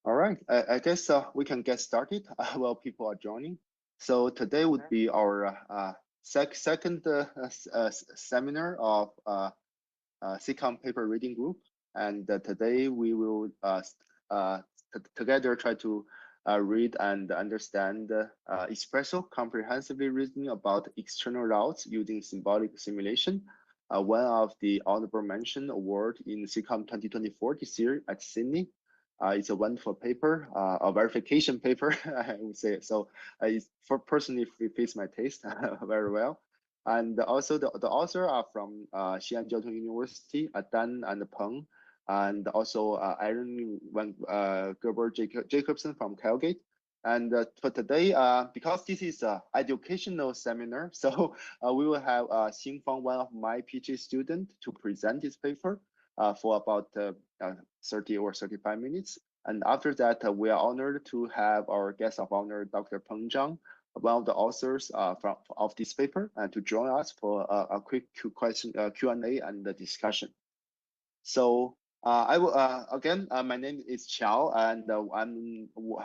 All right, I guess we can get started while people are joining. So today would be our second seminar of SIGCOMM Paper Reading Group. And today we will together try to read and understand Expresso comprehensively reasoning about external routes using symbolic simulation. One of the honorable mention award in SIGCOMM 2024 this year at Sydney. It's a wonderful paper, a verification paper, I would say. So personally, it fits my taste very well. And also the author are from Xi'an University, Dan and Peng, and also Aaron Wang, Gember-Jacobson from Calgate. And for today, because this is an educational seminar, so we will have Xing Fang, one of my PhD students, to present this paper for about 30 or 35 minutes. And after that, we are honored to have our guest of honor, Dr. Peng Zhang, one of the authors of this paper, and to join us for a quick Q&A and the discussion. So I will again. My name is Qiao, and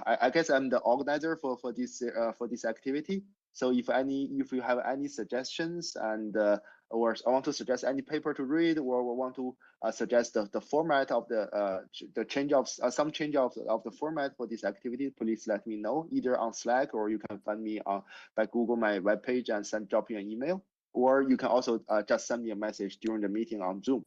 I guess I'm the organizer for this activity. So if you have any suggestions and or want to suggest any paper to read, or want to suggest the format of the change of some change of the format for this activity, please let me know either on Slack, or you can find me by Google my webpage and drop me an email, or you can also just send me a message during the meeting on Zoom.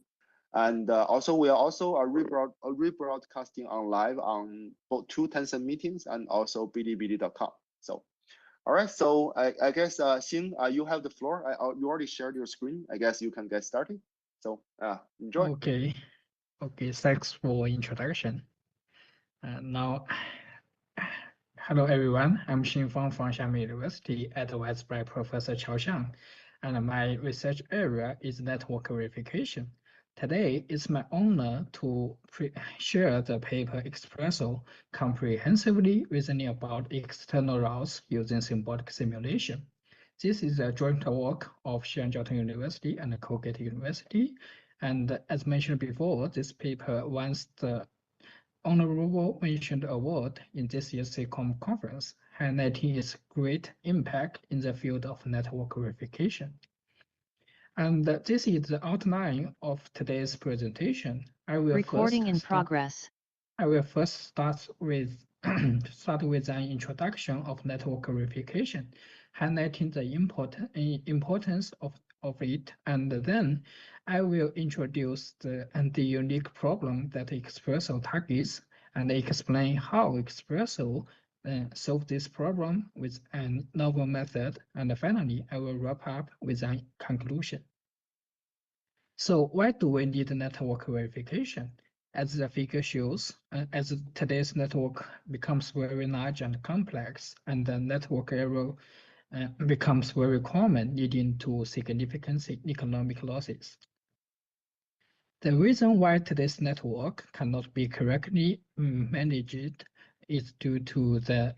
And also, we are also rebroadcasting on live on both 2 Tencent meetings and also bilibili.com. So, all right. So I guess Xing, you have the floor. You already shared your screen. I guess you can get started. So enjoy. Okay. Thanks for introduction. Now, hello everyone. I'm Xing Fang from Xiamen University, advised by Professor Zhang, and my research area is network verification. Today, it's my honor to share the paper Expresso comprehensively reasoning about external routes using symbolic simulation. This is a joint work of Xi'an University and Colgate University. And as mentioned before, this paper won the Honorable Mention Award in this year's SIGCOMM conference, highlighting its great impact in the field of network verification. And this is the outline of today's presentation. I will first start with an introduction of network verification, highlighting the importance of it, and then I will introduce the unique problem that Expresso targets and explain how Expresso solve this problem with a novel method, and finally, I will wrap up with a conclusion. So why do we need network verification? As the figure shows, as today's network becomes very large and complex, and the network error becomes very common, leading to significant economic losses. The reason why today's network cannot be correctly managed is due to the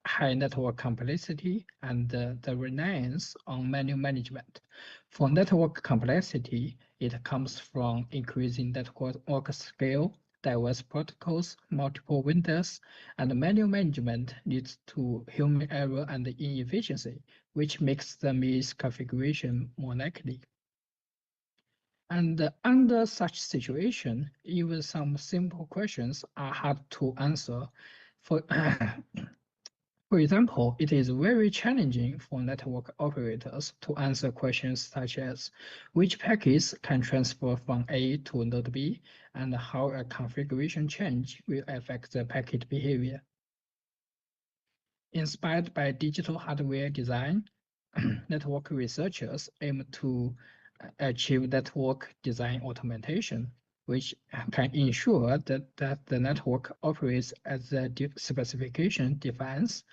high network complexity and the reliance on manual management. For network complexity, it comes from increasing network scale, diverse protocols, multiple vendors, and manual management leads to human error and inefficiency, which makes the misconfiguration more likely. And under such situation, even some simple questions are hard to answer. For example, it is very challenging for network operators to answer questions such as which packets can transfer from A to node B, and how a configuration change will affect the packet behavior. Inspired by digital hardware design, network researchers aim to achieve network design automation, which can ensure that the network operates as the specification defines.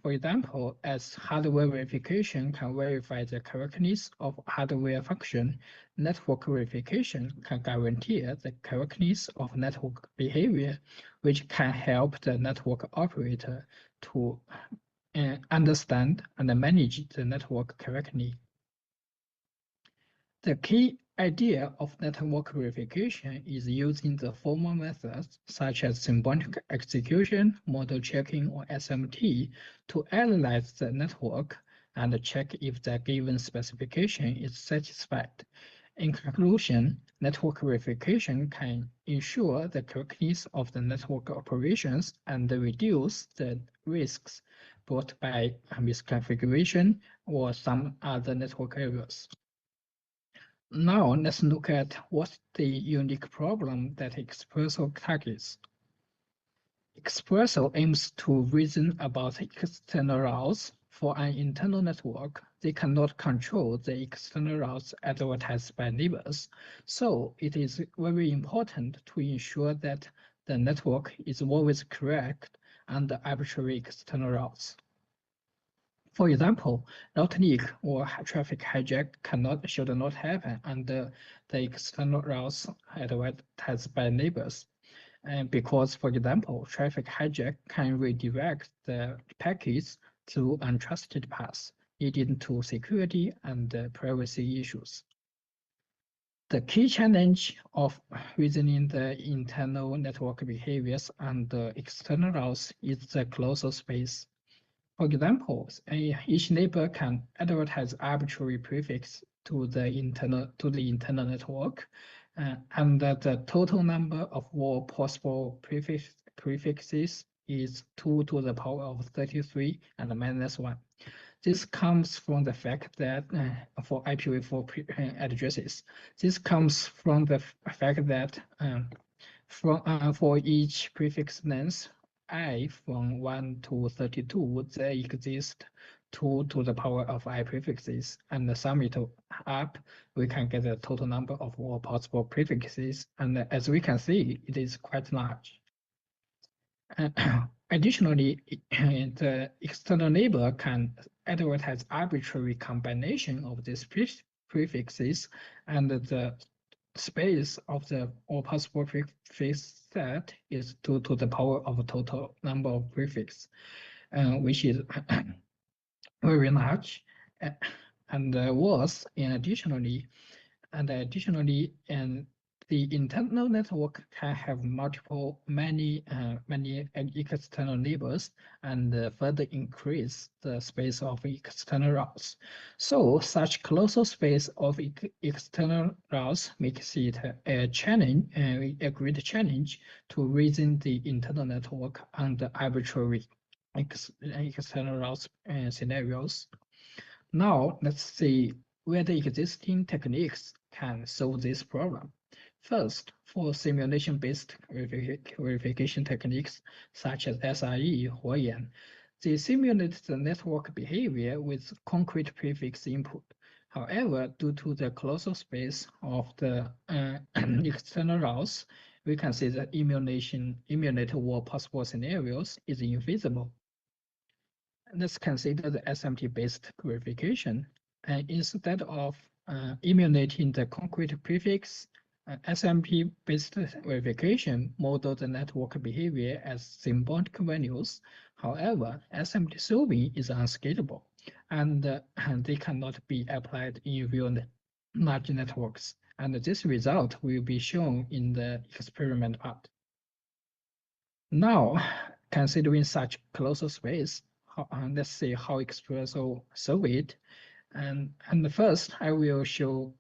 For example, as hardware verification can verify the correctness of hardware function, network verification can guarantee the correctness of network behavior, which can help the network operator to understand and manage the network correctly. The key idea of network verification is using the formal methods such as symbolic execution, model checking, or SMT to analyze the network and check if the given specification is satisfied. In conclusion, network verification can ensure the correctness of the network operations and reduce the risks brought by misconfiguration or some other network errors. Now let's look at what's the unique problem that Expresso targets. Expresso aims to reason about external routes. For an internal network, they cannot control the external routes advertised by neighbors. So it is very important to ensure that the network is always correct and the arbitrary external routes. For example, route leak or traffic hijack should not happen under the external routes advertised by neighbors. And because, for example, traffic hijack can redirect the packets through untrusted paths, leading to security and privacy issues. The key challenge of reasoning the internal network behaviors and the external routes is the closed space. For example, each neighbor can advertise arbitrary prefix to the internal network, and that the total number of all possible prefixes is 2 to the power of 33 and minus 1. This comes from the fact that for IPv4 addresses, this comes from the fact that for each prefix length I from 1 to 32, there exist 2 to the power of I prefixes, and sum it up, we can get the total number of all possible prefixes, and as we can see, it is quite large. Additionally, the external neighbor can advertise arbitrary combination of these prefixes, and the space of the all possible prefix set is 2 to the power of a total number of prefix, which is very large, and worse. Additionally, the internal network can have many external neighbors and further increase the space of external routes. So such closed space of external routes makes it a challenge, a great challenge to reason the internal network under arbitrary external routes scenarios. Now let's see whether existing techniques can solve this problem. First, for simulation-based verification techniques such as SIE or Yang, they simulate the network behavior with concrete prefix input. However, due to the closed space of the external routes, we can see that emulate all possible scenarios is infeasible. Let's consider the SMT-based verification. Instead of emulating the concrete prefix, SMT-based verification model the network behavior as symbolic values. However, SMT solving is unscalable, and they cannot be applied in real large networks. And this result will be shown in the experiment part. Now, considering such closed space, let's see how Expresso solve it. And first, I will show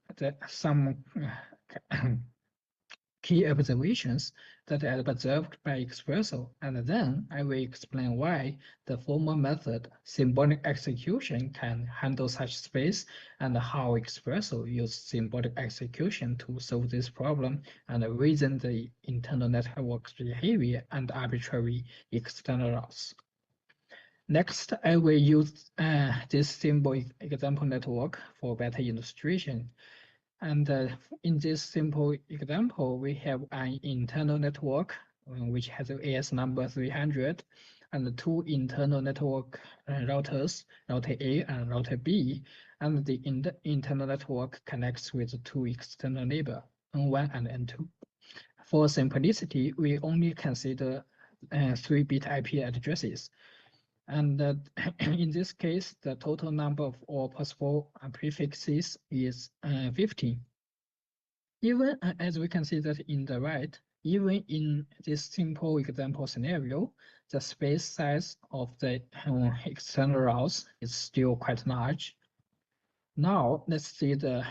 some key observations that are observed by Expresso, and then I will explain why the formal method, symbolic execution, can handle such space, and how Expresso uses symbolic execution to solve this problem and reason the internal network's behavior and arbitrary external routes. Next, I will use this simple example network for better illustration. And in this simple example, we have an internal network which has an AS number 300 and two internal network routers, router A and router B. And the internal network connects with two external neighbors, N1 and N2. For simplicity, we only consider 3-bit IP addresses. And in this case, the total number of all possible prefixes is 15. Even as we can see that in the right, even in this simple example scenario, the space size of the external routes is still quite large. Now let's see the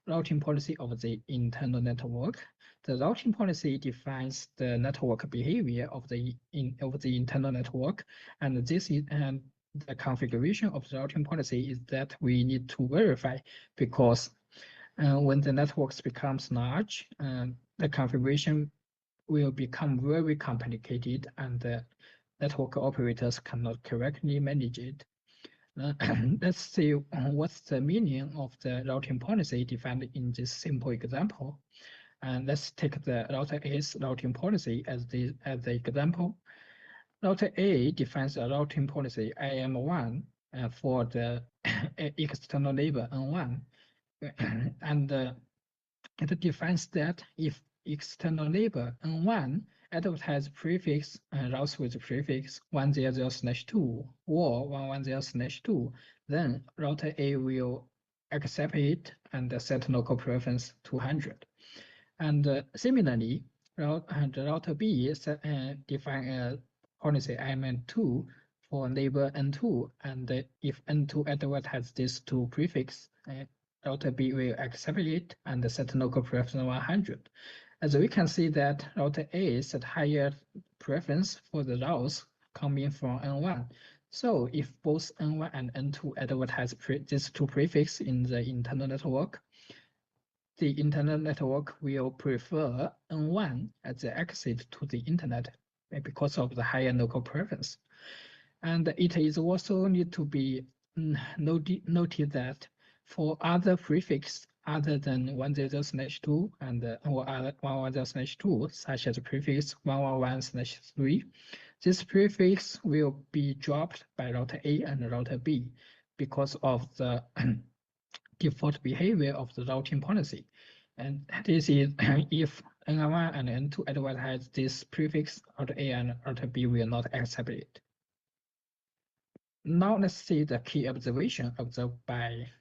routing policy of the internal network. The routing policy defines the network behavior of the internal network, and this is the configuration of the routing policy is that we need to verify, because when the networks becomes large, the configuration will become very complicated, and the network operators cannot correctly manage it. Let's see what's the meaning of the routing policy defined in this simple example. And let's take the router A's routing policy as the example. Router A defines a routing policy IM1 for the external neighbor N1, and it defines that if external neighbor N1 advertise prefix routes with prefix 100/2 or 110/2, then router A will accept it and set local preference 200. And similarly, the router B define a policy IM2 for neighbor N2, and if N2 advertise this two prefix, router B will accept it and set local preference 100. As we can see that router A set higher preference for the routes coming from N1. So if both N1 and N2 advertise these two prefix in the internal network, the internal network will prefer N1 as the exit to the internet because of the higher local preference. And it is also need to be noted that for other prefix other than 100/2 and or 110/2, such as prefix 111/3, this prefix will be dropped by router A and router B because of the default behavior of the routing policy. And this is if N1 and N2 advertise this prefix, router A and router B will not accept it. Now let's see the key observation observed by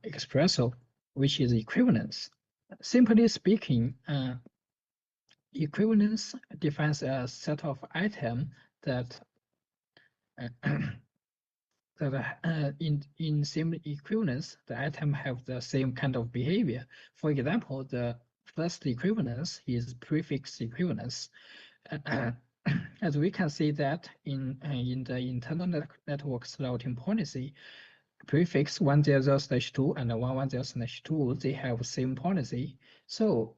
Expresso, which is equivalence. Simply speaking, equivalence defines a set of items that in same equivalence, the item have the same kind of behavior. For example, the first equivalence is prefix equivalence. As we can see that in the internal networks routing policy, prefix 100/2 and 110/2, they have same policy. So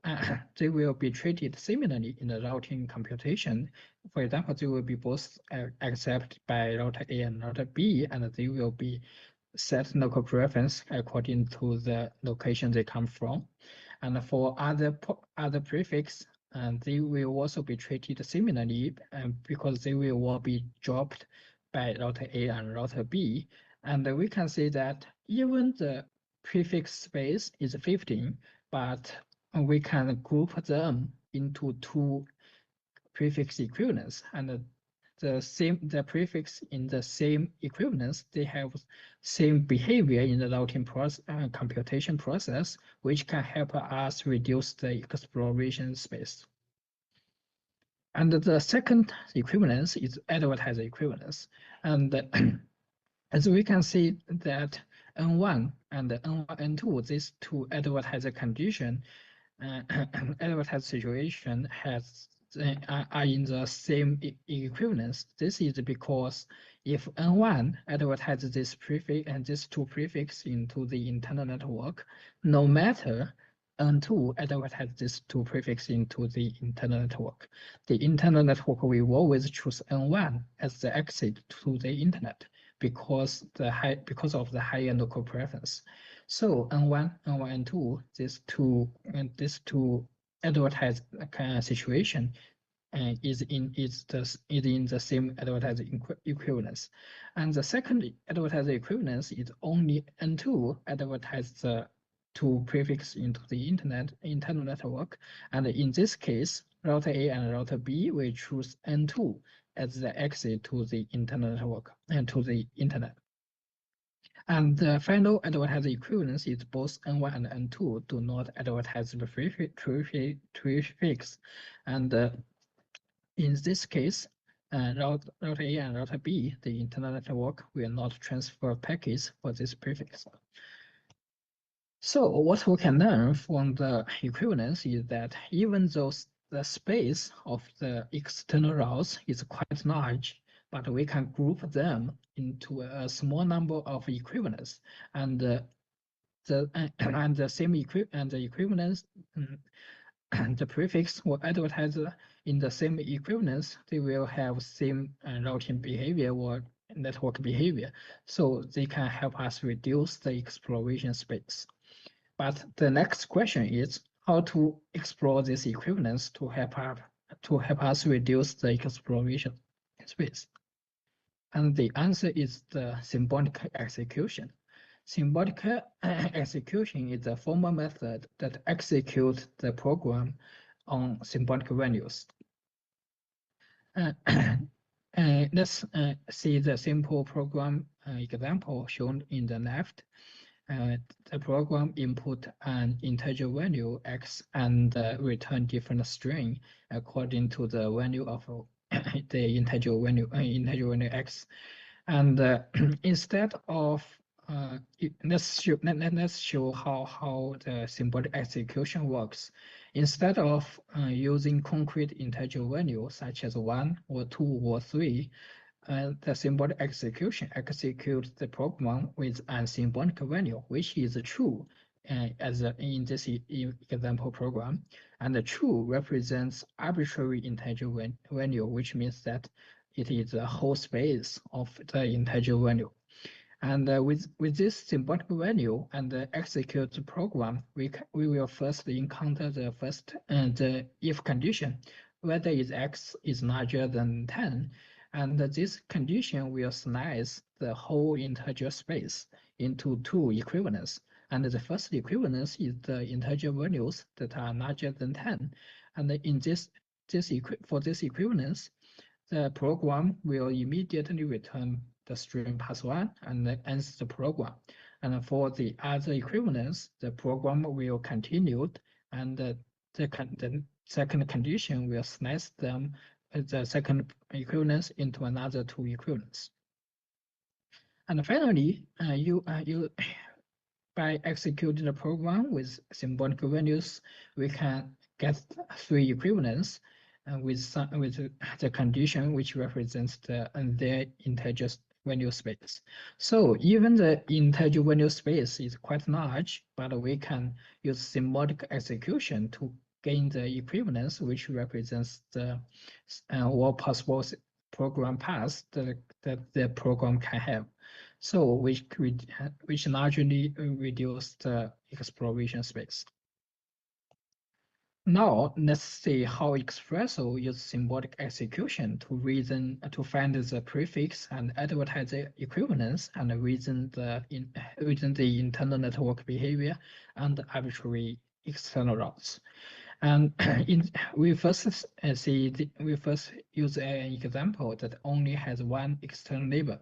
they will be treated similarly in the routing computation. For example, they will be both accepted by router A and router B, and they will be set local preference according to the location they come from. And for other prefix, they will also be treated similarly because they will all be dropped by router A and router B. And we can see that even the prefix space is 15, but we can group them into two prefix equivalents, and the prefix in the same equivalence, they have same behavior in the routing computation process, which can help us reduce the exploration space. And the second equivalence is advertiser equivalence. And as we can see that N1 and N2, these two advertiser condition, advertiser situation are in the same equivalence. This is because if N1 advertises this prefix and these two prefix into the internal network, no matter N2 advertises these two prefix into the internal network, the internal network will always choose N1 as the exit to the internet because of the higher local preference. So N1, N2, these two advertised situation is in the same advertiser equivalence. And the second advertiser equivalence is only N2 advertise the two prefix into the internal network. And in this case, router A and router B will choose N2 as the exit to the internal network and to the internet. And the final advertiser equivalence is both N1 and N2 do not advertise the prefix. And in this case, route A and route B, the internal network will not transfer packets for this prefix. So what we can learn from the equivalence is that even though the space of the external routes is quite large, but we can group them into a small number of equivalents, and the equivalence the prefix or advertiser in the same equivalence, they will have same routing behavior or network behavior, so they can help us reduce the exploration space. But the next question is how to explore this equivalence to help us reduce the exploration space. And the answer is the symbolic execution. Symbolic execution is a formal method that executes the program on symbolic values. Let's see the simple program example shown in the left. The program input an integer value x and return different string according to the value of the integer value x. And instead of let's show how the symbolic execution works. Instead of using concrete integer value such as 1 or 2 or 3, the symbolic execution executes the program with a symbolic value, which is true as in this example program. And the true represents arbitrary integer value, which means that it is the whole space of the integer value. And with this symbolic value and the execute program, we will first encounter the the if condition, whether is x is larger than 10, and this condition will slice the whole integer space into two equivalents. And the first equivalence is the integer values that are larger than 10. And in for this equivalence, the program will immediately return the string +1 and ends the program. And for the other equivalence, the program will continue, and the second condition will slice them, the second equivalence, into another two equivalents. And finally, by executing the program with symbolic values, we can get three equivalents with the condition which represents the integer value space. So even the integer value space is quite large, but we can use symbolic execution to gain the equivalence which represents the all possible program paths that the program can have. So which largely reduce the exploration space. Now let's see how Expresso uses symbolic execution to find the prefix and advertiser equivalence and reason the internal network behavior and arbitrary external routes. And we first use an example that only has one external neighbor,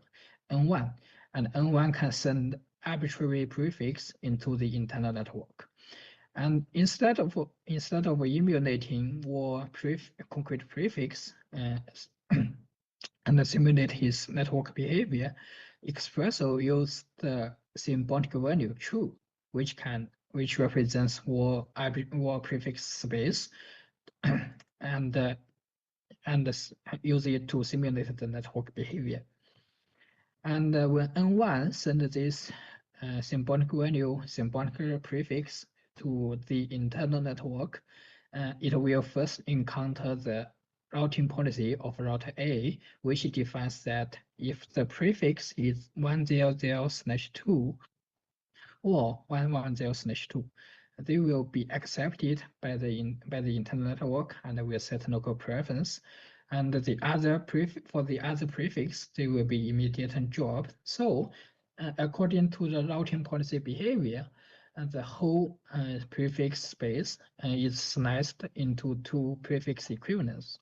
N1, and N1 can send arbitrary prefix into the internal network. And instead of emulating or concrete prefix and simulate his network behavior, Expresso used the symbolic value true, which represents all prefix space, and use it to simulate the network behavior. And when N1 sends this symbolic value, symbolic prefix to the internal network, it will first encounter the routing policy of route A, which defines that if the prefix is 100/2 or 110/2, they will be accepted by the internal network and will set local preference. And for the other prefix, they will be immediately dropped. So according to the routing policy behavior, the whole prefix space is sliced into two prefix equivalents.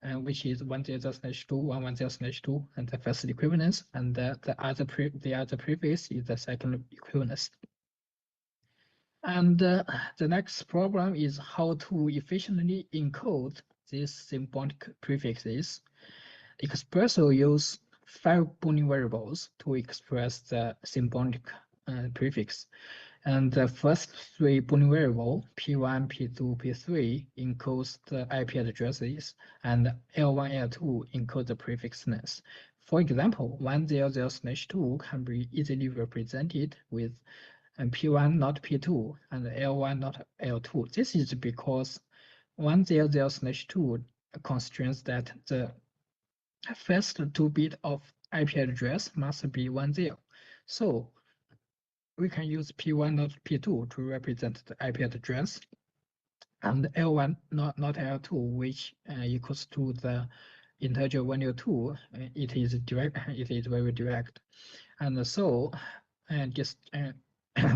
which is 100/2, 110/2, and the first equivalence, and the other prefix is the second equivalence. And the next problem is how to efficiently encode these symbolic prefixes. Expresso use 5 Boolean variables to express the symbolic prefix. And the first 3 Boolean variable, P1, P2, P3, encodes the IP addresses, and L1, L2 encode the prefix names. For example, 100/2 can be easily represented with P1 not P2 and L1 not L2. This is because 100/2 constrains that the first 2 bit of IP address must be 10. So we can use P1 not P2 to represent the IP address, and L1 not L2, which equals to the integer 102. It is direct. It is very direct, and so just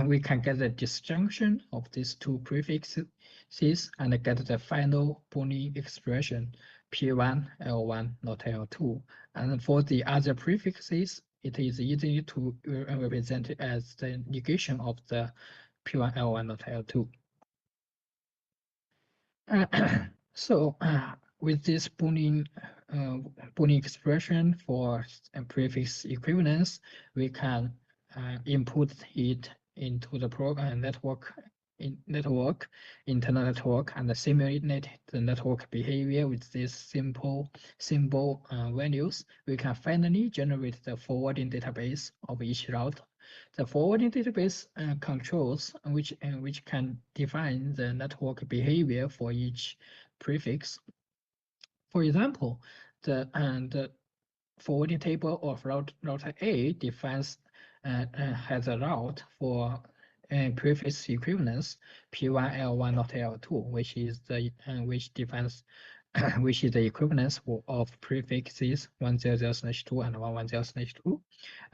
we can get the disjunction of these 2 prefixes and get the final Boolean expression P1 L1 not L2. And for the other prefixes, it is easy to represent it as the negation of the P1 L1 not L2. So with this Boolean expression for prefix equivalence, we can input it into the program internal network, and simulate the network behavior with these simple symbol values. We can finally generate the forwarding database of each route. The forwarding database controls which can define the network behavior for each prefix. For example, the forwarding table of router A defines has a route for prefix equivalence P1 L1 not L2, which is the which defines which is the equivalence of prefixes 100/2 and 110/2,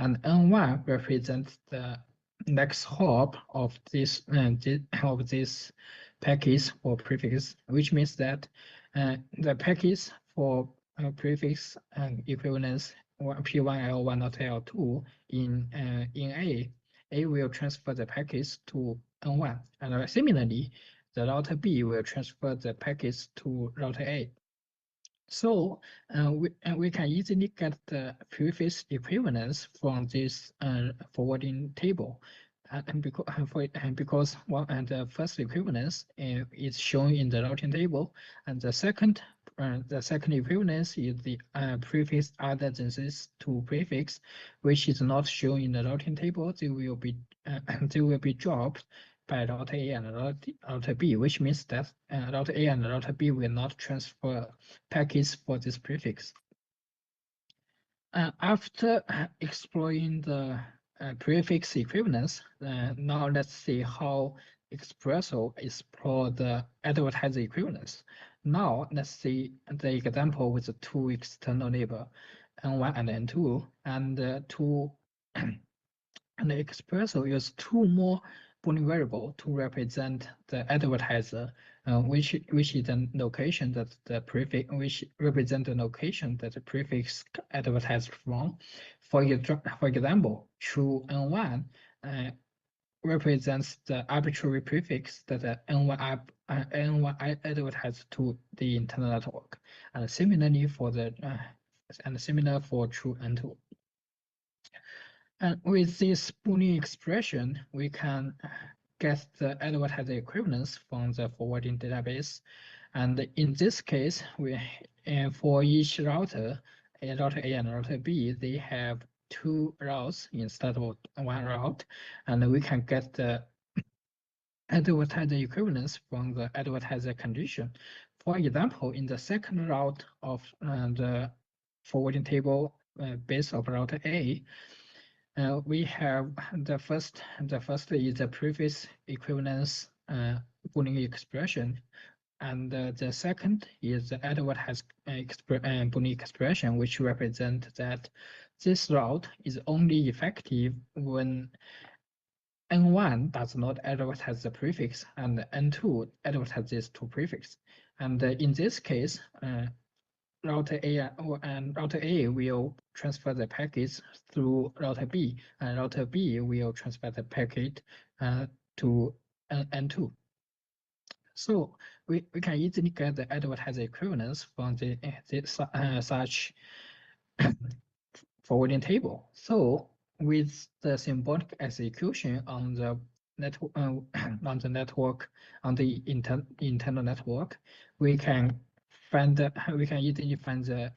and N1 represents the next hop of this package or prefix, which means that the package for prefix equivalence P1 L1 not L2 in A will transfer the package to N1, and similarly, the router B will transfer the package to router A. So we can easily get the prefix equivalence from this forwarding table, and because the first equivalence is shown in the routing table, and the second equivalence is the prefix other than these 2 prefix, which is not shown in the routing table. They will be dropped by router A and router B, which means that router A and router B will not transfer packets for this prefix. After exploring the prefix equivalence, now let's see how Expresso explore the advertiser equivalence. Now let's see the example with the 2 external neighbor, N1 and N2, and and Expresso use 2 more Boolean variable to represent the advertiser, which is the location that the prefix, which represent the location that the prefix advertised from. For example, true N1 represents the arbitrary prefix that the N1 advertised to the internal network, and similarly for the similar for true N2. And with this Boolean expression, we can get the advertiser equivalence from the forwarding database. And in this case, we for each router, router A and router B, they have 2 routes instead of 1 route, and we can get the advertiser equivalence from the advertiser condition. For example, in the second route of the forwarding table base of router A, we have the first is the prefix equivalence Boolean expression, and the second is the advertiser Boolean expression, which represents that this route is only effective when N1 does not advertise the prefix and N2 advertises 2 prefix. And in this case, router A and router A will transfer the packets through router B, and router B will transfer the packet to N2. So we can easily get the advertiser equivalence from such forwarding table. So with the symbolic execution on the network, on the internal network, we can easily find the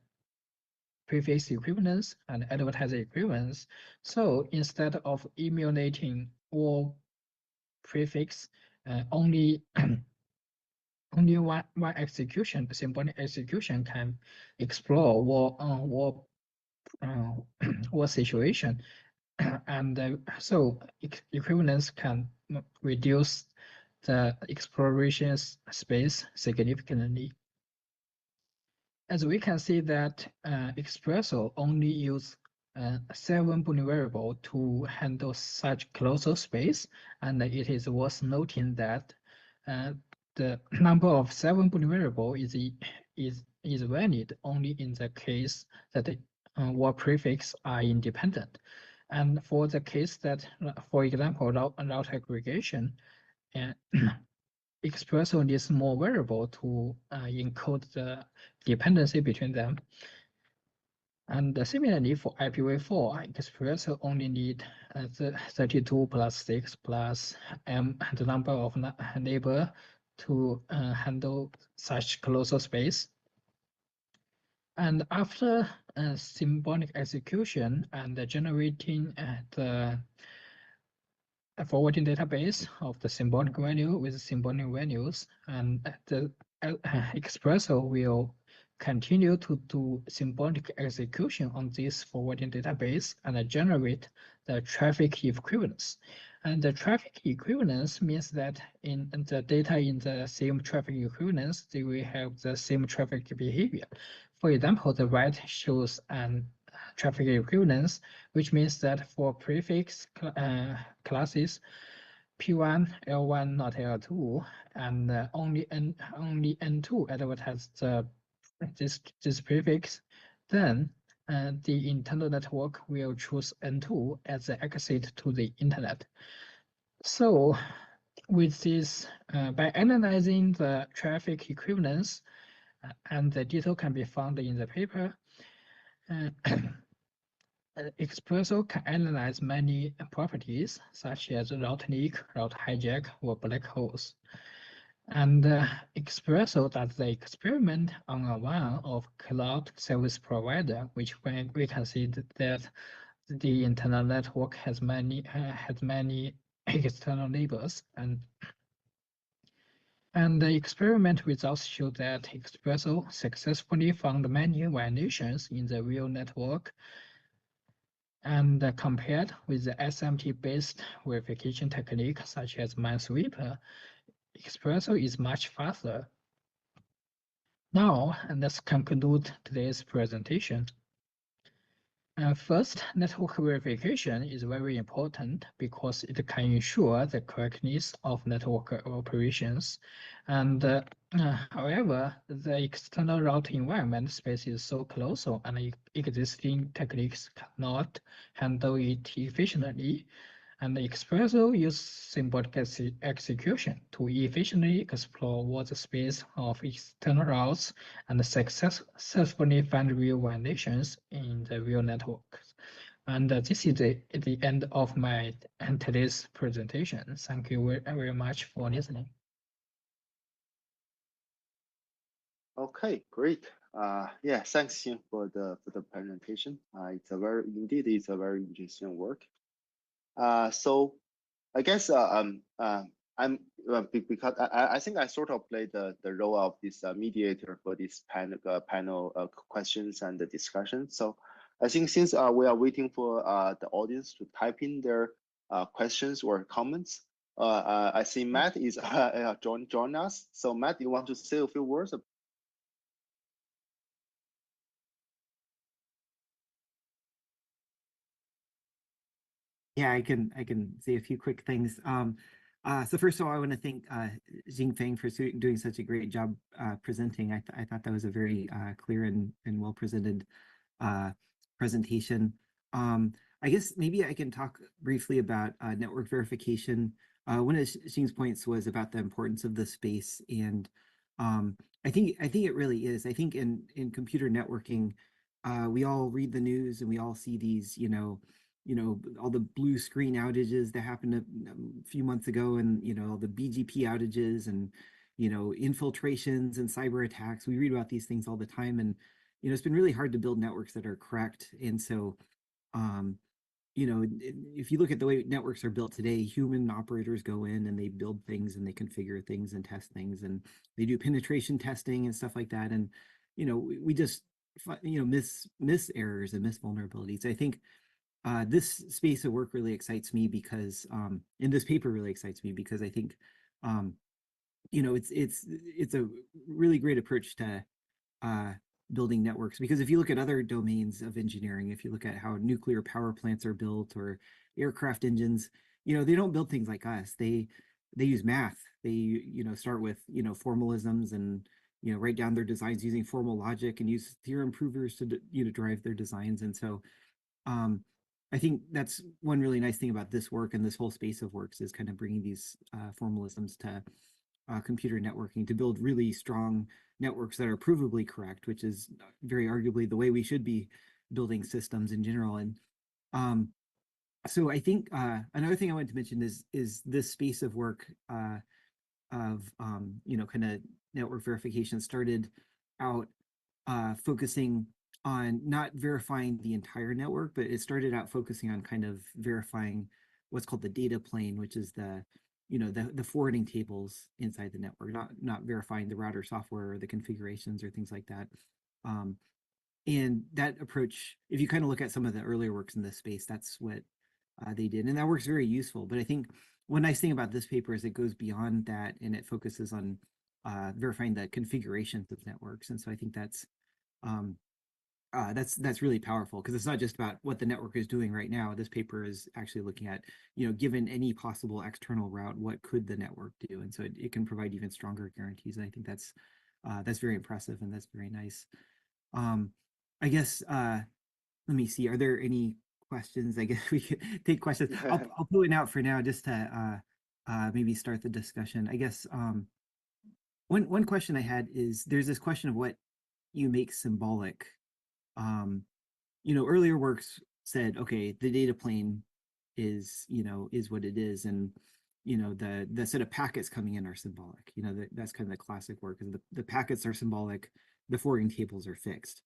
prefix equivalence and advertiser equivalence. So instead of emulating all prefix, only one execution, symbolic execution, can explore what situation, and so equivalence can reduce the exploration space significantly. As we can see that Expresso only use 7 Boolean variable to handle such closed space, and it is worth noting that the number of 7 Boolean variable is valid only in the case that all prefix are independent. And for the case that, for example, route aggregation, Expresso needs more variable to encode the dependency between them. And similarly for IPv4, Expresso only need 32 plus 6 plus m, the number of neighbor to handle such closed space. And after symbolic execution and generating the forwarding database of the symbolic value with symbolic values, and the Expresso will continue to do symbolic execution on this forwarding database and generate the traffic equivalence. And the traffic equivalence means that in the data in the same traffic equivalence, they will have the same traffic behavior. For example, the right shows an traffic equivalence, which means that for prefix classes P1, L1, not L2, and only N2 advertise this prefix, then the internal network will choose N2 as the exit to the internet. So with this, by analyzing the traffic equivalence, and the detail can be found in the paper, Expresso can analyze many properties such as route leak, route hijack, or black holes. And Expresso does the experiment on one of cloud service provider, which we can see that the internal network has many external neighbors, and the experiment results show that Expresso successfully found many violations in the real network. And compared with the SMT-based verification technique such as Minesweeper, Expresso is much faster. Now, let's conclude today's presentation. First, network verification is very important because it can ensure the correctness of network operations. And however, the external route environment space is so close, and existing techniques cannot handle it efficiently. And Expresso uses symbolic execution to efficiently explore what the space of external routes and successfully find real violations in the real network. And this is the end of my today's presentation. Thank you very much for listening. Okay, great. Yeah, thanks Xing for the presentation. It's a very interesting work. So I guess I'm because I think I sort of played the role of this mediator for this panel questions and the discussion. So I think since we are waiting for the audience to type in their questions or comments, I see Matt is join us. So Matt, you want to say a few words? Yeah, I can say a few quick things. So first of all, I want to thank Xing Fang for doing such a great job presenting. I thought that was a very clear and well presented presentation. I guess maybe I can talk briefly about network verification. One of Xing's points was about the importance of the space, and I think it really is. I think in computer networking, we all read the news and we all see these, all the blue screen outages that happened a few months ago, and all the BGP outages and infiltrations and cyber attacks. We read about these things all the time, and it's been really hard to build networks that are correct. And so if you look at the way networks are built today, human operators go in and they build things and they configure things and test things, and they do penetration testing and stuff like that. And we just miss errors and miss vulnerabilities. I think this space of work really excites me because, and this paper really excites me because I think, it's a really great approach to building networks. Because if you look at other domains of engineering, if you look at how nuclear power plants are built or aircraft engines, they don't build things like us. They use math. They start with formalisms and write down their designs using formal logic and use theorem provers to drive their designs. And so I think that's one really nice thing about this work and this whole space of works is kind of bringing these formalisms to computer networking to build really strong networks that are provably correct, which is very arguably the way we should be building systems in general. And so I think another thing I wanted to mention is this space of work of kind of network verification started out focusing on not verifying the entire network, but it started out focusing on kind of verifying what's called the data plane, which is the forwarding tables inside the network, not verifying the router software or the configurations or things like that. And that approach, if you kind of look at some of the earlier works in this space, that's what they did, and that works very useful. But I think one nice thing about this paper is it goes beyond that and it focuses on verifying the configurations of networks. And so I think that's really powerful because it's not just about what the network is doing right now. This paper is actually looking at, given any possible external route, what could the network do? And so it can provide even stronger guarantees. And I think that's very impressive and that's very nice. I guess, let me see, are there any questions? I guess we could take questions. I'll pull it out for now just to maybe start the discussion. I guess one question I had is there's this question of what you make symbolic. Earlier works said, okay, the data plane is what it is, and the set of packets coming in are symbolic. That's kind of the classic work, and the packets are symbolic, the forwarding tables are fixed.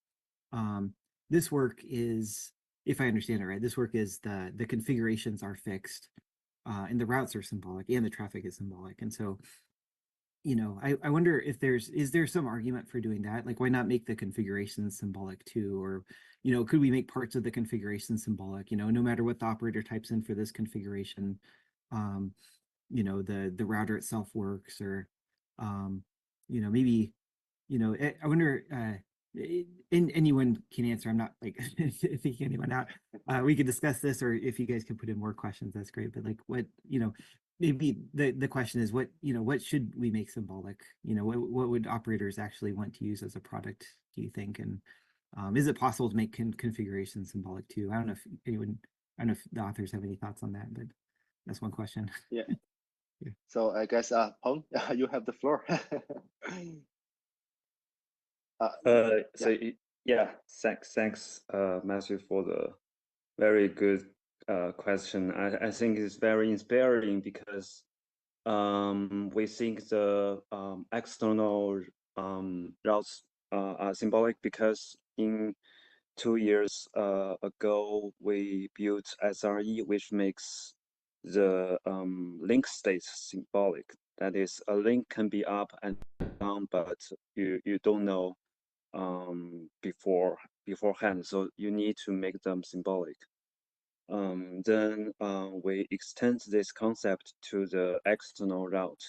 This work is, if I understand it right, this work is the configurations are fixed, and the routes are symbolic, and the traffic is symbolic. And so I wonder if is there some argument for doing that? Like, why not make the configuration symbolic too? Or, could we make parts of the configuration symbolic, no matter what the operator types in for this configuration, the router itself works, or, maybe, I wonder, anyone can answer. I'm not like thinking anyone out. We could discuss this, or if you guys can put in more questions, that's great. But like, what, maybe the question is what should we make symbolic? What would operators actually want to use as a product, do you think? And is it possible to make configuration symbolic too? I don't know if the authors have any thoughts on that, but that's one question. Yeah. Yeah. So I guess Peng, you have the floor. Yeah, thanks, Matthew, for the very good question. I think it's very inspiring because we think the external routes are symbolic because in 2 years ago we built SRE, which makes the link state symbolic. That is, a link can be up and down, but you don't know beforehand, so you need to make them symbolic. Then we extend this concept to the external route.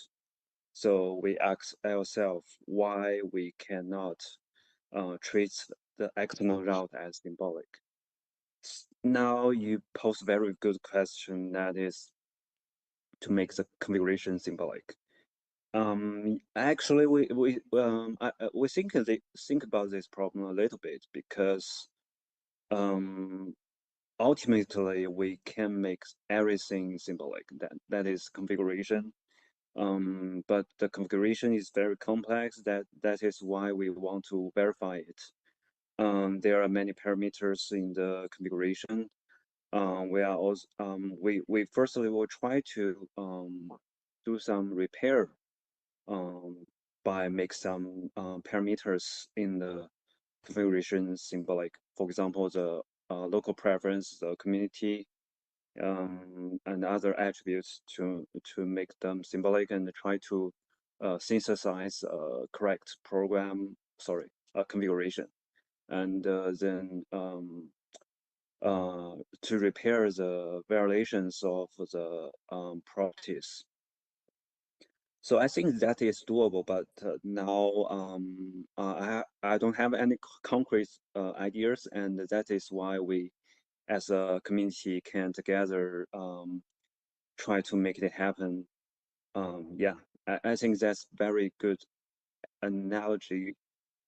So we ask ourselves why we cannot treat the external route as symbolic. Now you pose a very good question, that is, to make the configuration symbolic. Actually, we think about this problem a little bit because ultimately we can make everything symbolic. That is configuration. But the configuration is very complex. That is why we want to verify it. There are many parameters in the configuration. We are also we firstly will try to do some repair by make some parameters in the configuration symbolic. For example, the local preference, the community, and other attributes to make them symbolic and try to synthesize correct configuration, and then to repair the violations of the properties. So I think that is doable, but now I don't have any concrete ideas, and that is why we, as a community, can together try to make it happen. Yeah, I think that's very good analogy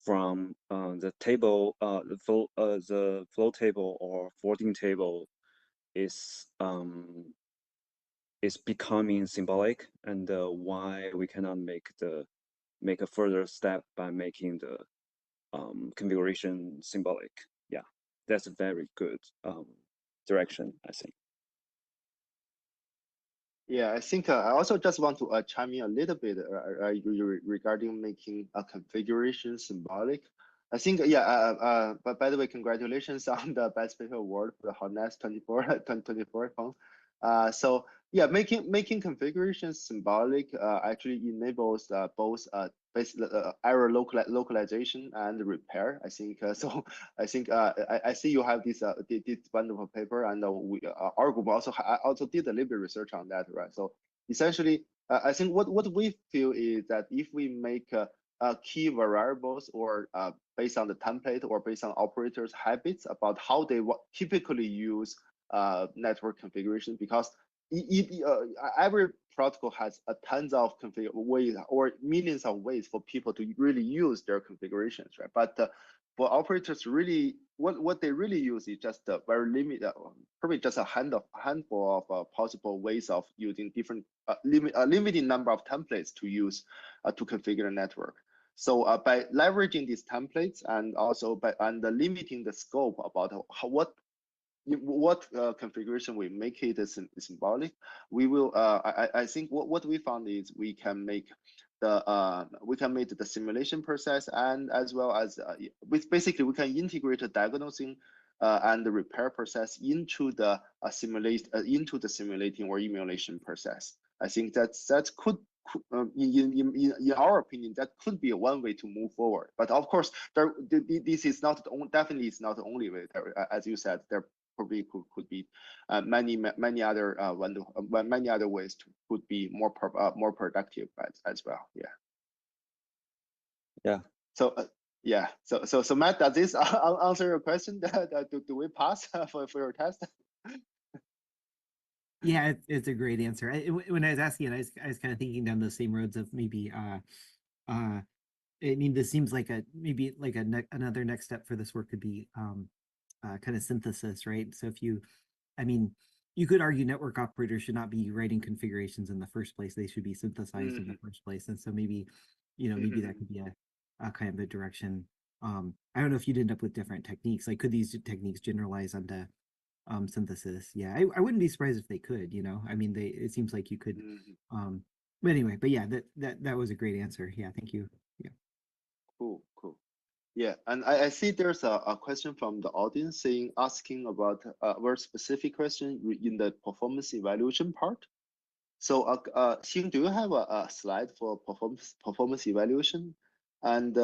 from the table, the flow table or folding table is becoming symbolic, and why we cannot make a further step by making the configuration symbolic. Yeah, that's a very good direction, I think. Yeah, I think I also just want to chime in a little bit regarding making a configuration symbolic. I think, yeah, but by the way, congratulations on the Best Paper Award for the Hotness 2024 Peng. So yeah, making configuration symbolic actually enables both error localization and repair. I think so. I think I see you have this wonderful paper, and our group also did a little bit of research on that, right? So essentially, I think what we feel is that if we make key variables or based on the template or based on operators' habits about how they typically use network configuration, because every protocol has tons of ways or millions of ways for people to really use their configurations, right? But for operators, really, what they really use is just a very limited, probably just a handful of possible ways of using different limited number of templates to use to configure a network. So by leveraging these templates and also by limiting the scope about what configuration we make it symbolic, we will. I think what we found is we can make the simulation process, and as well as basically we can integrate the diagnosing and the repair process into the simulating or emulation process. I think that could. In our opinion, that could be one way to move forward. But of course, this is definitely is not the only way. As you said, there probably could be many other ways to could be more productive as well. Yeah. So yeah. So Matt, does this answer your question? Do we pass for your test? Yeah, it's a great answer. When I was asking it, I was kind of thinking down those same roads of maybe I mean, this seems like maybe another next step for this work could be kind of synthesis, right? So I mean, you could argue network operators should not be writing configurations in the first place. They should be synthesized in the first place. And so maybe, maybe that could be a kind of a direction. I don't know if you'd end up with different techniques. Like, could these techniques generalize onto synthesis? Yeah, I wouldn't be surprised if they could, I mean, it seems like you could. But anyway, but yeah, that was a great answer. Yeah, thank you. Yeah. Cool. Yeah, and I see there's a question from the audience asking about a very specific question in the performance evaluation part. So, Xing, do you have a slide for performance evaluation? And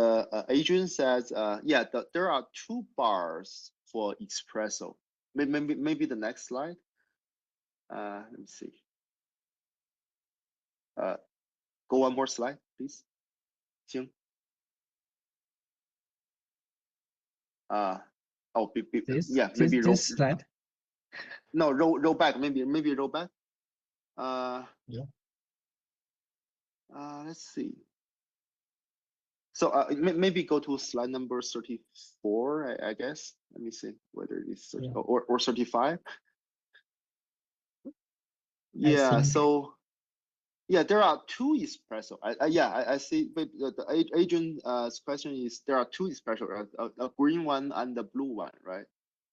Adrian says, yeah, there are 2 bars for Expresso. Maybe the next slide. Let me see. Go one more slide, please, Xing. This, yeah, maybe this slide. No, roll back. Maybe roll back. Yeah. Let's see. So maybe go to slide number 34, I guess. Let me see whether it's 30 or 35. Yeah, so yeah, there are two espresso. I see. But the agent's question is there are two espresso, a green one and the blue one, right?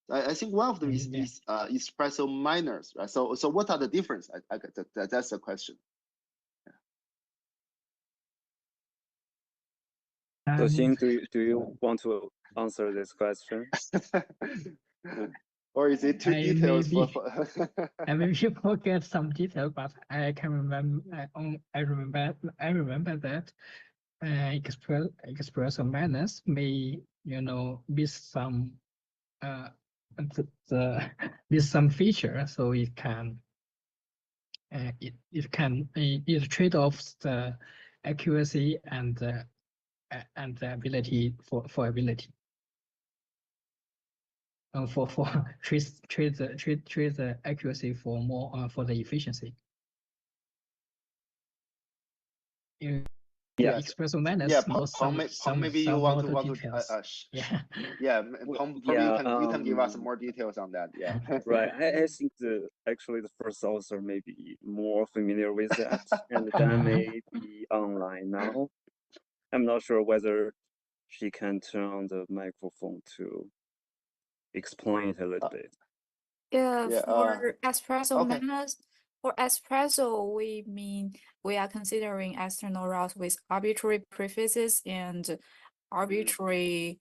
I think one of them is espresso minors, right? So what are the difference? That's the question. So Xing, do you want to answer this question? Or is it too detailed? I maybe forget some detail, but I can remember. I remember that Expresso minus may miss some miss some feature, so it can it trade offs the accuracy and the ability for ability. For trade the accuracy for more for the efficiency. Yeah, Expresso minus. Yeah, Peng, maybe you want to yeah. Probably you can give us more details on that. Yeah. Right. I think actually the first author may be more familiar with that, and Dan may be online now. I'm not sure whether she can turn on the microphone to explain it a little bit. Yeah, Yeah, for Expresso okay. minus, for Expresso, we are considering external routes with arbitrary prefixes and arbitrary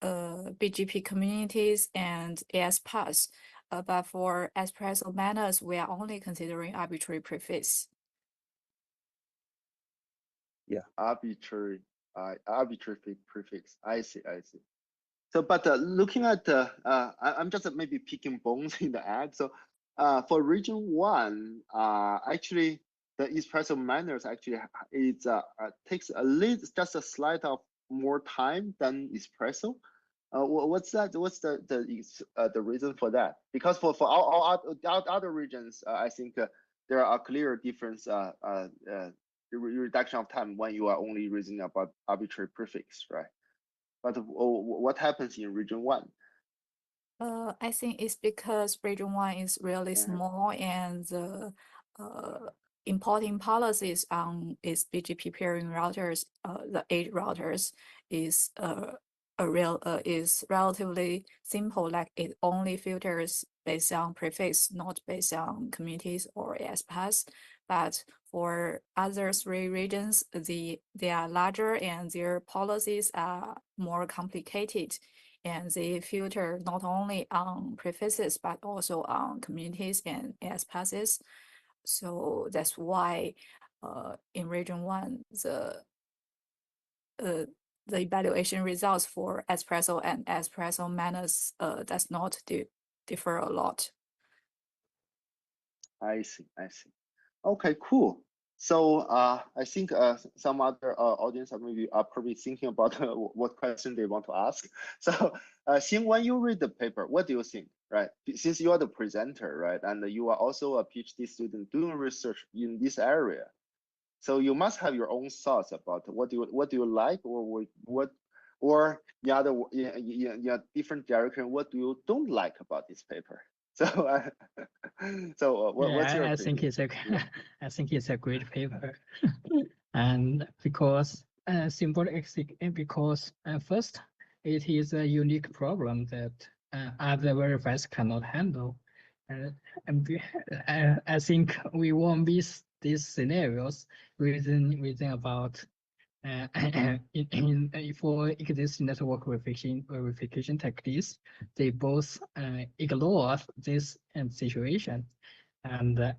BGP communities and AS paths. But for Expresso minus, we are only considering arbitrary prefix. Yeah, arbitrary prefix. I see. So, but looking at I'm just maybe picking bones in the ad. So, for region 1, actually, the Expresso miners actually takes just a slight of more time than Expresso. What's that? What's the reason for that? Because for all other regions, I think there are clear difference reduction of time when you are only reasoning about arbitrary prefix, right? But what happens in region 1? I think it's because region 1 is really small, and the importing policies on its BGP peering routers, the 8 routers, is is relatively simple. Like it only filters based on prefix, not based on communities or AS paths. But for other 3 regions, they are larger and their policies are more complicated, and they filter not only on prefixes but also on communities and AS passes. So that's why in region 1, the evaluation results for Expresso and Expresso minus does not differ a lot. I see. Okay, cool. So I think some other audience are probably thinking about what question they want to ask. So Xing, when you read the paper, what do you think, right? Since you are the presenter, right, and you are also a PhD student doing research in this area, so you must have your own thoughts about what do you like, or the other different direction, what do you don't like about this paper? So what's your opinion? I think it's a great paper, and because Symbolic, because first it is a unique problem that other verifiers cannot handle, and I think we won't miss these scenarios within about for existing network verification techniques, they both ignore this situation, and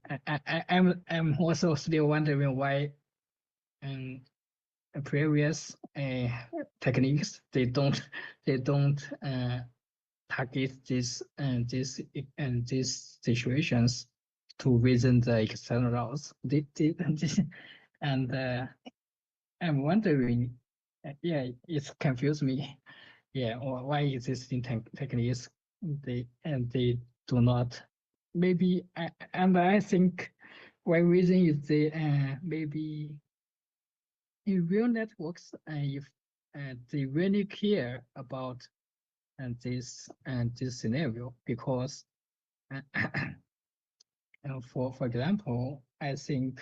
I'm also still wondering why previous techniques they don't target these situations to reason the external routes. And I'm wondering, it confused me. Or why existing techniques they do not, maybe, and I think one reason is the maybe in real networks, if they really care about this scenario, because for example, I think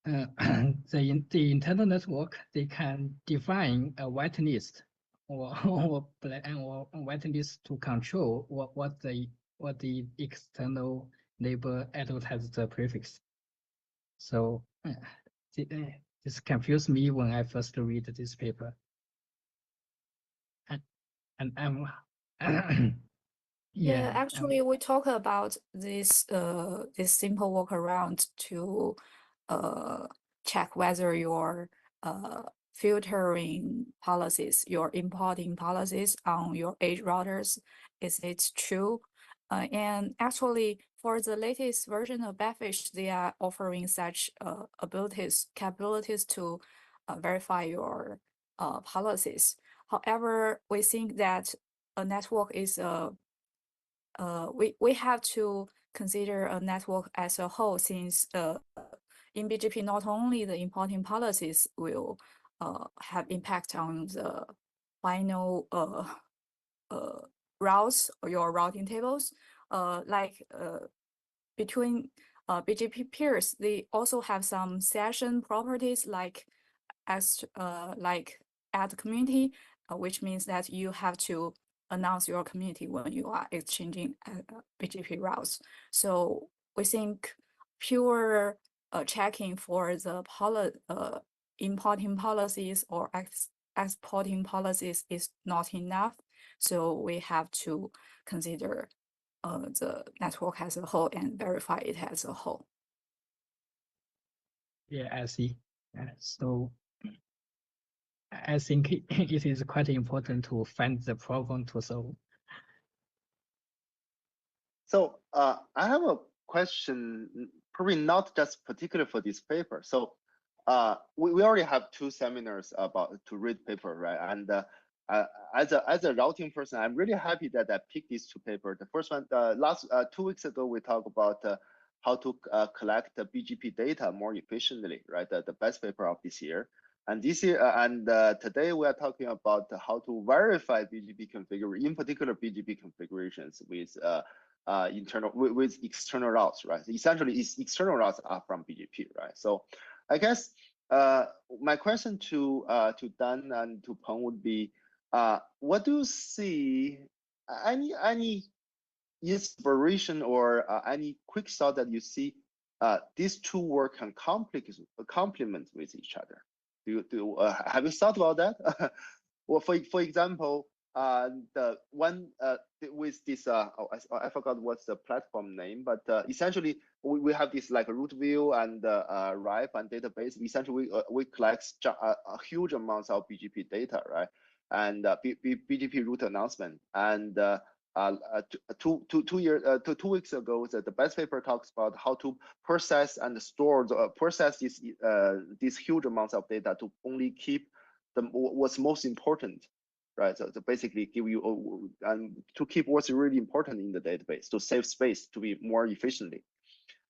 the internal network, they can define a whitelist or or whitelist to control what the external neighbor advertises the prefix. So this confused me when I first read this paper. And I'm Yeah, actually, we talk about this simple workaround to check whether your filtering policies, your importing policies on your edge routers, is it true? And actually, for the latest version of Backfish, they are offering such capabilities to verify your policies. However, we think that a network is we have to consider a network as a whole, since in BGP, not only the importing policies will have impact on the final routes or your routing tables, between BGP peers, they also have some session properties like add community, which means that you have to announce your community when you are exchanging BGP routes. So we think pure checking for the importing policies or exporting policies is not enough. So we have to consider the network as a whole and verify it as a whole. Yeah, I see. So I think it is quite important to find the problem to solve. So I have a question, probably not just particular for this paper. So we already have 2 seminars about to read paper, right? And as a routing person, I'm really happy that I picked these 2 papers. The first one, last 2 weeks ago, we talked about how to collect the BGP data more efficiently, right? The best paper of this year. And this year, today we are talking about how to verify BGP configuration, in particular BGP configurations with with external routes, right? Essentially, it's external routes are from BGP, right? So, I guess my question to Dan and to Peng would be, what do you see? Any inspiration or any quick thought that you see these 2 work can complement with each other? Have you thought about that? Well, for example, the one with this I forgot what's the platform name, but essentially we have this like a root view and RIFE and database. Essentially, we collect a huge amounts of BGP data, right? And BGP route announcement. And 2 weeks ago, the best paper talks about how to process and store process these huge amounts of data to only keep what's most important, right? So to basically give you to keep what's really important in the database, to save space, to be more efficiently.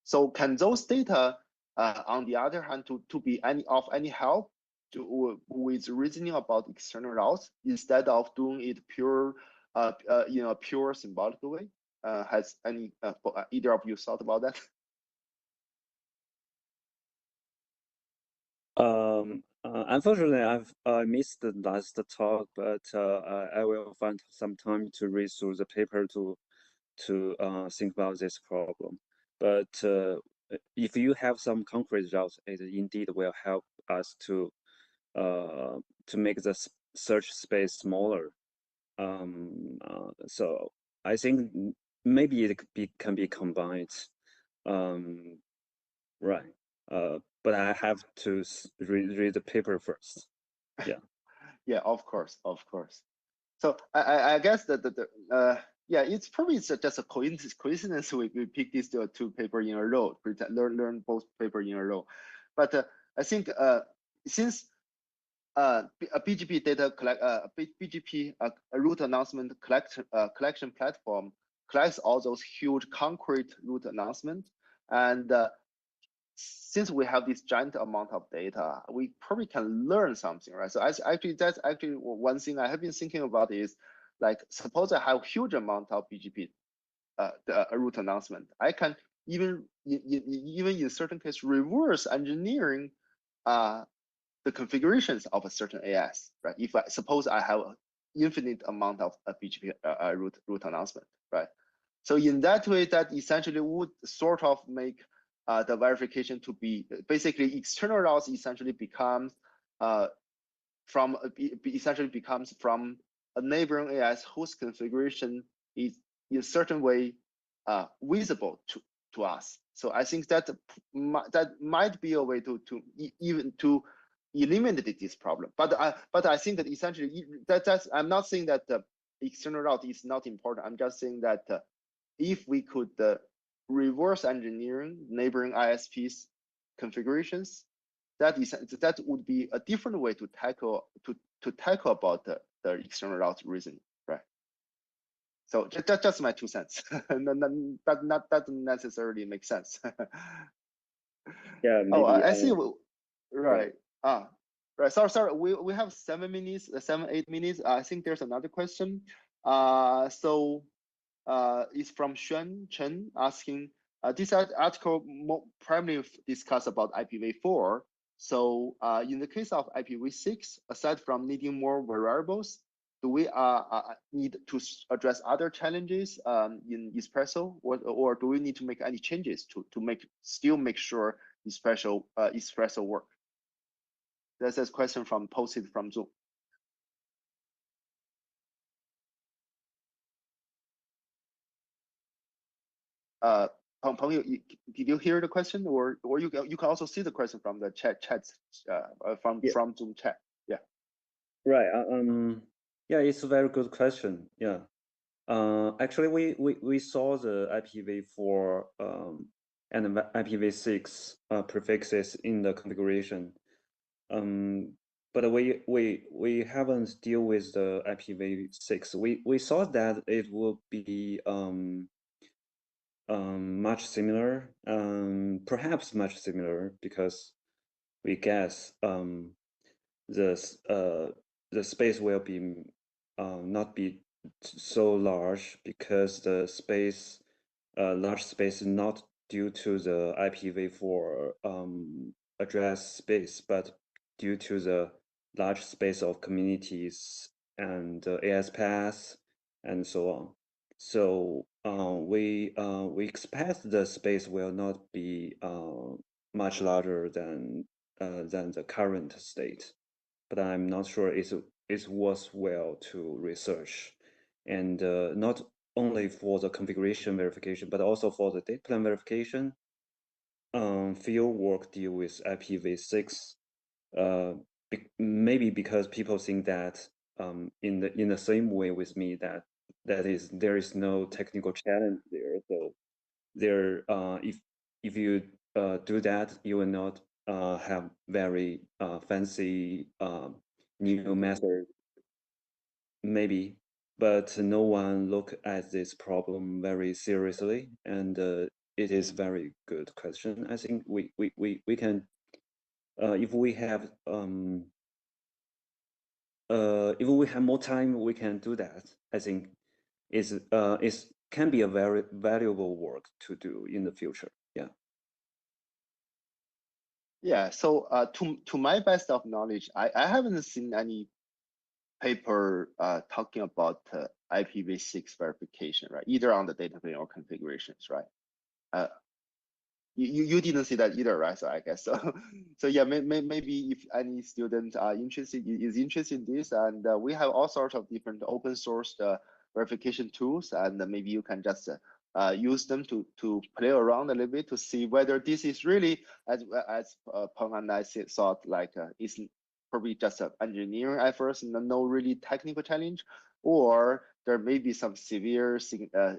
So can those data, on the other hand, to be of any help with reasoning about external routes instead of doing it pure, pure symbolic way? Has any either of you thought about that? Unfortunately, I've missed the last talk, but I will find some time to read through the paper to think about this problem. But if you have some concrete results, it indeed will help us to make the search space smaller. So I think maybe it can be combined, right? But I have to read the paper first. Yeah. Yeah, of course. So I guess that yeah, it's probably just a coincidence we picked these 2 papers in a row, learn both papers in a row. But I think since a BGP data BGP route announcement collection platform collects all those huge concrete route announcements, And since we have this giant amount of data, we probably can learn something, right? So that's actually one thing I have been thinking about is, like, suppose I have huge amount of BGP route announcement. I can even in certain cases reverse engineering the configurations of a certain AS, right? If suppose I have an infinite amount of BGP route announcement, right? So in that way, that essentially would sort of make the verification to be basically external routes essentially becomes from a neighboring AS whose configuration is in a certain way visible to us. So I think that might be a way to even eliminate this problem. But I think that essentially that's I'm not saying that the external route is not important. I'm just saying that if we could reverse engineering neighboring ISPs configurations, that would be a different way to tackle about the external route reasoning, right? So that's just my 2 cents. that doesn't necessarily make sense. Yeah, maybe. Oh, I see. Right. Right. Sorry. We have 7 minutes, 8 minutes. I think there's another question. So it's from Xuan Chen asking. This article primarily discuss about IPv4. So in the case of IPv6, aside from needing more variables, do we need to address other challenges in Expresso, or do we need to make any changes to still make sure Expresso work? That's a question posted from Zoom. Peng, did you hear the question, or you can also see the question from the chats from Zoom chat? Yeah. Right. Yeah, it's a very good question. Yeah. Actually, we saw the IPv4 and IPv6 prefixes in the configuration. But we haven't deal with the IPv6. We thought that it would be much similar, perhaps much similar, because we guess the space will be not be so large, because the space large space is not due to the IPv4 address space, but due to the large space of communities and AS paths and so on. So we expect the space will not be much larger than the current state, but I'm not sure it's worthwhile to research, and not only for the configuration verification, but also for the data plan verification. Field work deal with IPv6, maybe because people think that in the same way with me, that there is no technical challenge there. So there, if you do that, you will not have very fancy new method, maybe. But no one look at this problem very seriously, and it is very good question. I think we can, if we have more time, we can do that. I think it can be a very valuable work to do in the future. Yeah. Yeah. So to my best of knowledge, I haven't seen any paper talking about IPv6 verification, right? Either on the data plane or configurations, right? You didn't see that either, right? So I guess so. So yeah, maybe if any student are interested in this, and we have all sorts of different open source verification tools, and maybe you can just use them to play around a little bit to see whether this is really, as Peng and I thought, like it's probably just an engineering efforts and no really technical challenge, or there may be some severe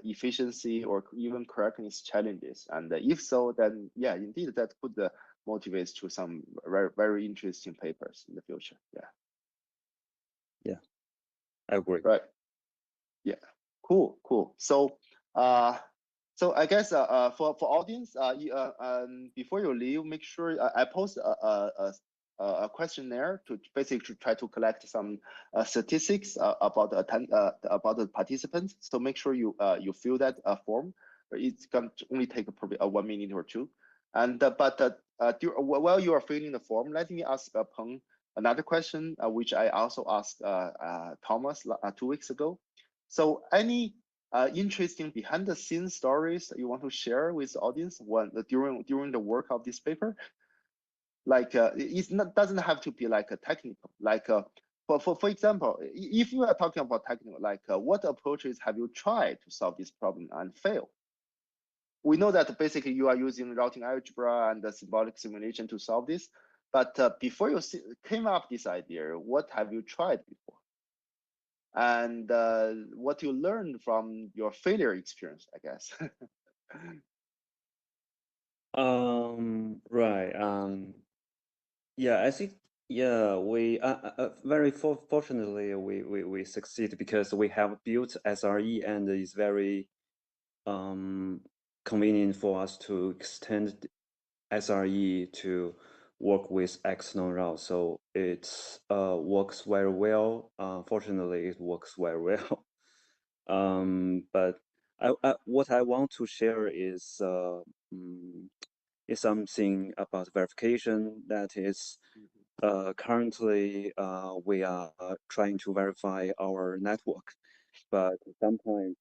efficiency or even correctness challenges. And if so, then yeah, indeed, that could motivate to some very, very interesting papers in the future. Yeah. Yeah, I agree. Right. Yeah. Cool. So So I guess for audience, before you leave, make sure I post a questionnaire to basically try to collect some statistics about the participants. So make sure you fill that form. It's going to only take probably 1 minute or two. And while you are filling the form, let me ask Peng another question, which I also asked Thomas 2 weeks ago. So any interesting behind the scenes stories you want to share with the audience during the work of this paper? Like doesn't have to be like a technical, like for example, if you are talking about technical, like what approaches have you tried to solve this problem and fail? We know that basically you are using routing algebra and the symbolic simulation to solve this, but before you came up this idea, what have you tried before? And what you learned from your failure experience, I guess. Right. Yeah, I think, yeah, we very fortunately we succeed because we have built SRE and it's very convenient for us to extend SRE to work with external routes. So it works very well. Fortunately, it works very well. But what I want to share is something about verification that is currently we are trying to verify our network, but sometimes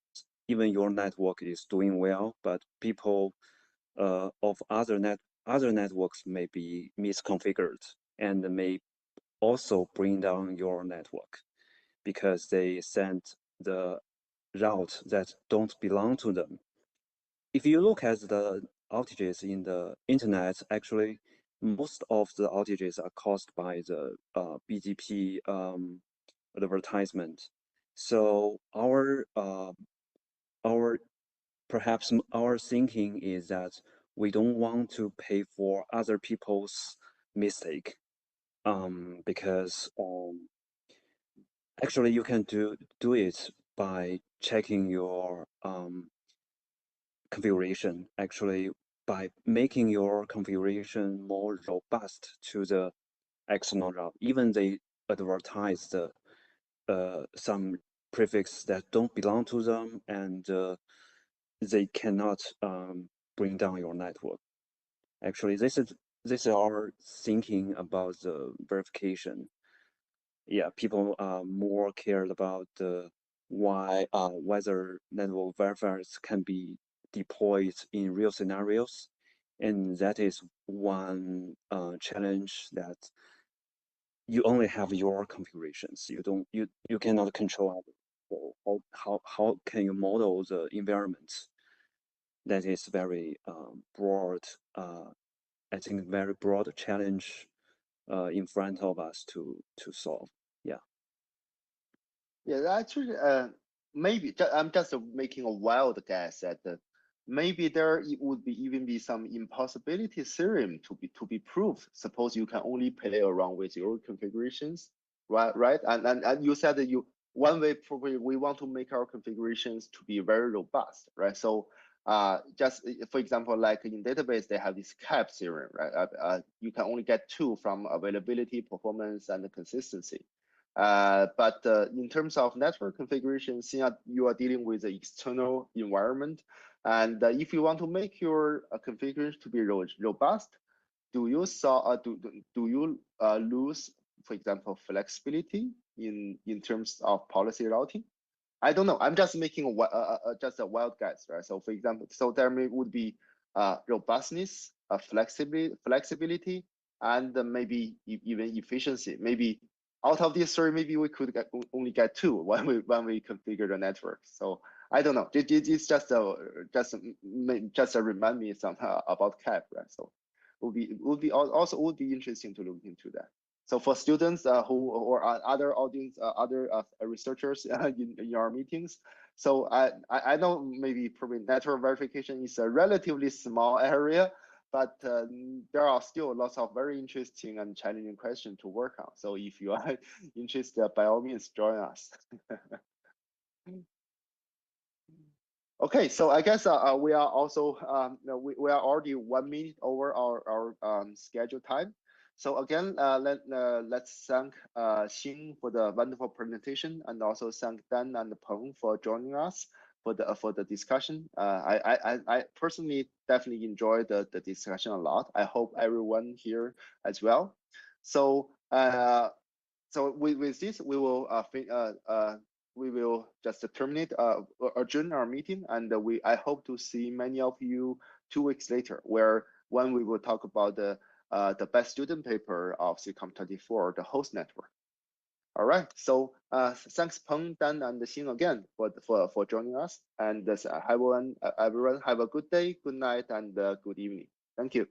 even your network is doing well, but people of other networks may be misconfigured and may also bring down your network because they send the route that don't belong to them. If you look at the outages in the internet, actually, most of the outages are caused by the BGP advertisement. So perhaps our thinking is that we don't want to pay for other people's mistake, because actually you can do it by checking your configuration, actually by making your configuration more robust to the external route. Even they advertise some prefix that don't belong to them, and they cannot bring down your network. Actually, this is our thinking about the verification. Yeah, people are more cared about whether network verifiers can be deployed in real scenarios, and that is one challenge that you only have your configurations. You cannot control others. So how can you model the environment? That is very broad. I think very broad challenge in front of us to solve. Yeah. Yeah, actually, maybe I'm just making a wild guess that maybe there would even be some impossibility theorem to be proved. Suppose you can only play around with your configurations, right? And you said that one way probably we want to make our configurations to be very robust, right? So just for example, like in database, they have this cap theorem, right? You can only get 2 from availability, performance, and consistency. But in terms of network configuration, since you are dealing with the external environment, and if you want to make your configuration to be robust, do you lose, for example, flexibility in terms of policy routing? I don't know. I'm just making just a wild guess, right? So for example, so there would be robustness, flexibility, and maybe even efficiency. Maybe out of these 3, maybe we could only get 2 when we configure the network. So I don't know. It's just a remind me somehow about CAP, right? So would be interesting to look into that. So for students who or other audience, other researchers in our meetings, so I know maybe probably network verification is a relatively small area, but there are still lots of very interesting and challenging questions to work on. So if you are interested, by all means, join us. Okay, so I guess we are also we are already 1 minute over our scheduled time. So again, let's thank Xing for the wonderful presentation, and also thank Dan and Peng for joining us for the discussion. I personally definitely enjoyed the discussion a lot. I hope everyone here as well. So so with this, we will just terminate, adjourn our meeting, and I hope to see many of you 2 weeks later, when we will talk about the best student paper of SIGCOMM 24, the host network. All right, so thanks Peng, Dan, and Xing again for joining us, and everyone have a good day, good night, and good evening. Thank you.